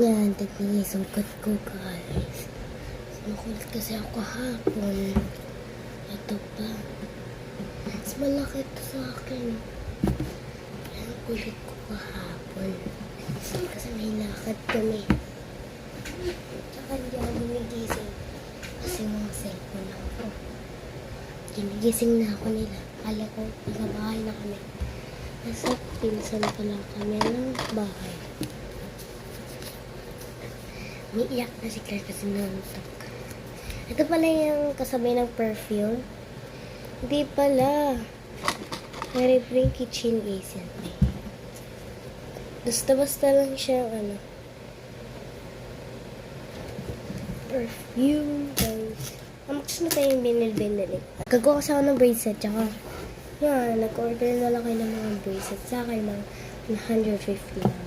Yan, tignan yung sungkot ko, guys. Sumukulit kasi ako kahapon. Ito pa. Mas malaki ito sa akin. Yan, kulit ko kahapon. Kasi may lakad kami. Tsaka hindi ako gumigising. Kasi mga cellphone lang ako. Ginigising na ako nila. Kala ko, nasa bahay na kami. Nasa pinsan pa lang kami ng bahay. Umiiyak na si Claire kasi nantok. Ito pala yung kasabay ng perfume. Hindi pala. Mary Bring Kitchen Ace yan. Basta-basta lang siya, perfume, guys. Amax na tayo yung binili. Gagawa kasi ako ng bracelet, tsaka, yan, nag-order na lang kayo ng mga bracelet. Sa akin, mga 150 lang.